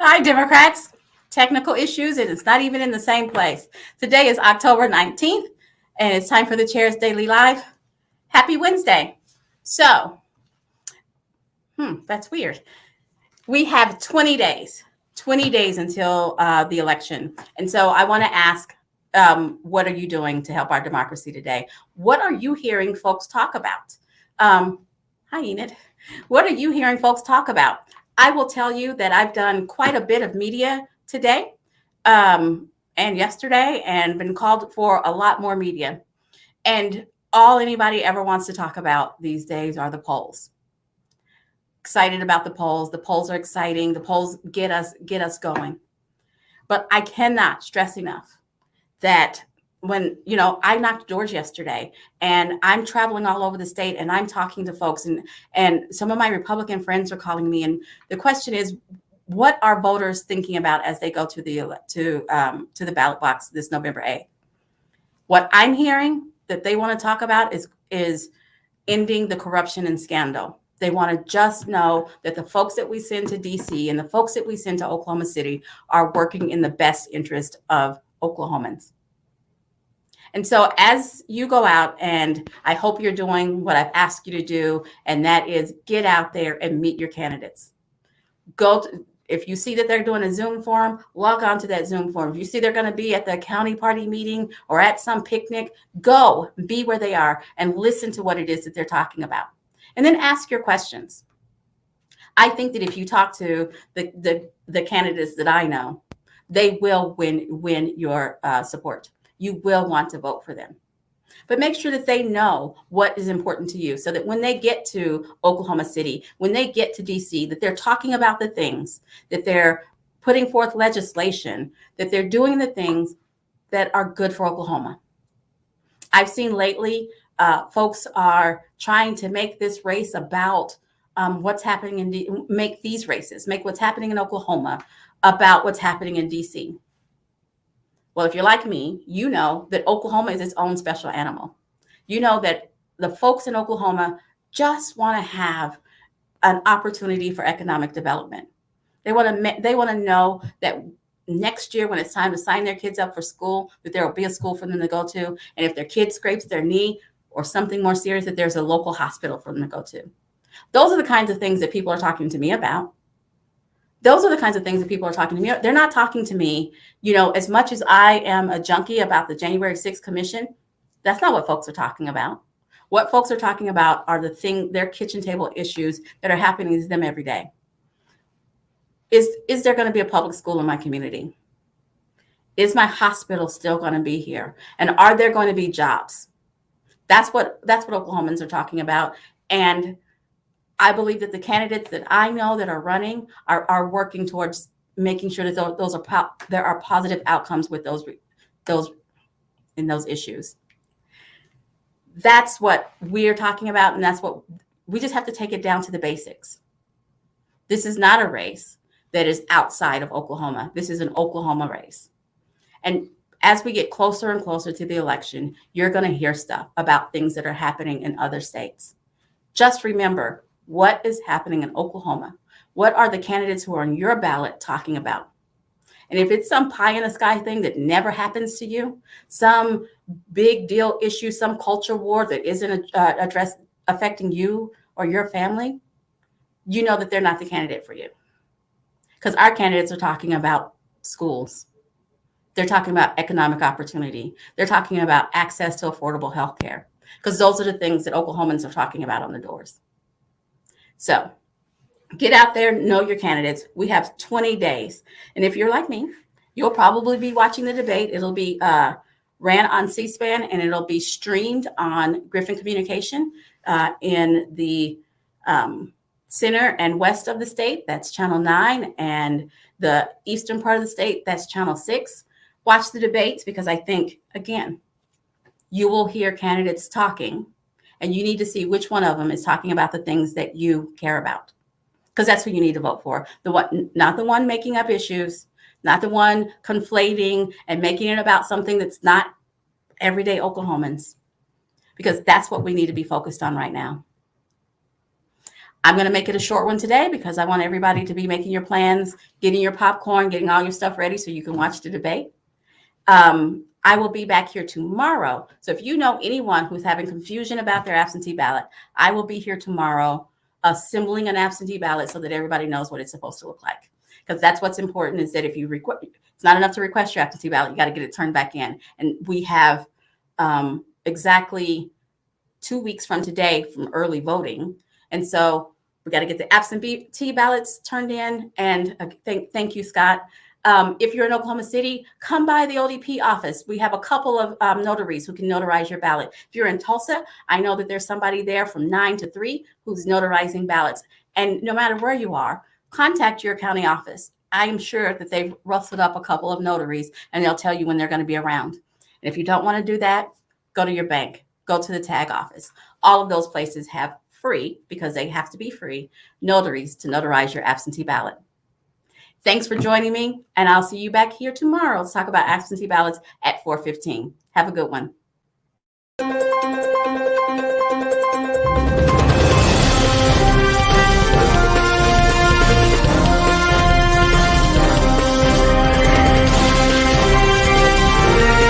Hi, Democrats. Technical issues, and it's not even in the same place. Today is October 19th, and it's time for the Chair's Daily Live. Happy Wednesday. So, that's weird. We have 20 days until the election. And so I want to ask, what are you doing to help our democracy today? What are you hearing folks talk about? Hi, Enid. What are you hearing folks talk about? I will tell you that I've done quite a bit of media today and yesterday and been called for a lot more media. And all anybody ever wants to talk about these days are the polls. Excited about the polls. The polls are exciting. The polls get us going. But I cannot stress enough that when, I knocked doors yesterday and I'm traveling all over the state and I'm talking to folks and some of my Republican friends are calling me. And the question is, what are voters thinking about as they go to the ballot box this November 8th? What I'm hearing that they want to talk about is ending the corruption and scandal. They want to just know that the folks that we send to DC and the folks that we send to Oklahoma City are working in the best interest of Oklahomans. And so as you go out, and I hope you're doing what I've asked you to do, and that is get out there and meet your candidates. If you see that they're doing a Zoom forum, log on to that Zoom forum. If you see they're going to be at the county party meeting or at some picnic, go be where they are and listen to what it is that they're talking about. And then ask your questions. I think that if you talk to the candidates that I know, they will win your support. You will want to vote for them. But make sure that they know what is important to you so that when they get to Oklahoma City, when they get to DC, that they're talking about the things, that they're putting forth legislation, that they're doing the things that are good for Oklahoma. I've seen lately folks are trying to make this race about what's happening make what's happening in Oklahoma about what's happening in DC. Well, if you're like me, you know that Oklahoma is its own special animal. You know that the folks in Oklahoma just want to have an opportunity for economic development. They want to know that next year when it's time to sign their kids up for school, that there will be a school for them to go to. And if their kid scrapes their knee or something more serious, that there's a local hospital for them to go to. Those are the kinds of things that people are talking to me about. Those are the kinds of things that people are talking to me. They're not talking to me, as much as I am a junkie about the January 6th commission. That's not what folks are talking about. What folks are talking about are their kitchen table issues that are happening to them every day. Is there going to be a public school in my community? Is my hospital still going to be here? And are there going to be jobs? That's what Oklahomans are talking about. And I believe that the candidates that I know that are running are working towards making sure that there are positive outcomes with those issues. That's what we're talking about, and that's what we just have to take it down to the basics. This is not a race that is outside of Oklahoma. This is an Oklahoma race. And as we get closer and closer to the election, you're going to hear stuff about things that are happening in other states. Just remember, what is happening in Oklahoma? What are the candidates who are on your ballot talking about? And if it's some pie in the sky thing that never happens to you, some big deal issue, some culture war that isn't affecting you or your family, you know that they're not the candidate for you. Because our candidates are talking about schools. They're talking about economic opportunity. They're talking about access to affordable health care. Because those are the things that Oklahomans are talking about on the doors. So get out there, know your candidates. We have 20 days. And if you're like me, you'll probably be watching the debate. It'll be ran on C-SPAN, and it'll be streamed on Griffin Communication in the center and west of the state. That's Channel 9. And the eastern part of the state, that's Channel 6. Watch the debates, because I think, again, you will hear candidates talking. And you need to see which one of them is talking about the things that you care about, because that's who you need to vote for. Not the one making up issues, not the one conflating and making it about something that's not everyday Oklahomans, because that's what we need to be focused on right now. I'm going to make it a short one today because I want everybody to be making your plans, getting your popcorn, getting all your stuff ready so you can watch the debate. I will be back here tomorrow. So if you know anyone who's having confusion about their absentee ballot, I will be here tomorrow assembling an absentee ballot so that everybody knows what it's supposed to look like. Because that's what's important, is that if you request, it's not enough to request your absentee ballot, you got to get it turned back in. And we have exactly 2 weeks from today from early voting. And so we got to get the absentee ballots turned in. And thank you, Scott. If you're in Oklahoma City, come by the ODP office. We have a couple of notaries who can notarize your ballot. If you're in Tulsa, I know that there's somebody there from 9 to 3 who's notarizing ballots. And no matter where you are, contact your county office. I am sure that they've rustled up a couple of notaries and they'll tell you when they're going to be around. And if you don't want to do that, go to your bank, go to the tag office. All of those places have free, because they have to be free, notaries to notarize your absentee ballot. Thanks for joining me, and I'll see you back here tomorrow to talk about absentee ballots at 4:15. Have a good one.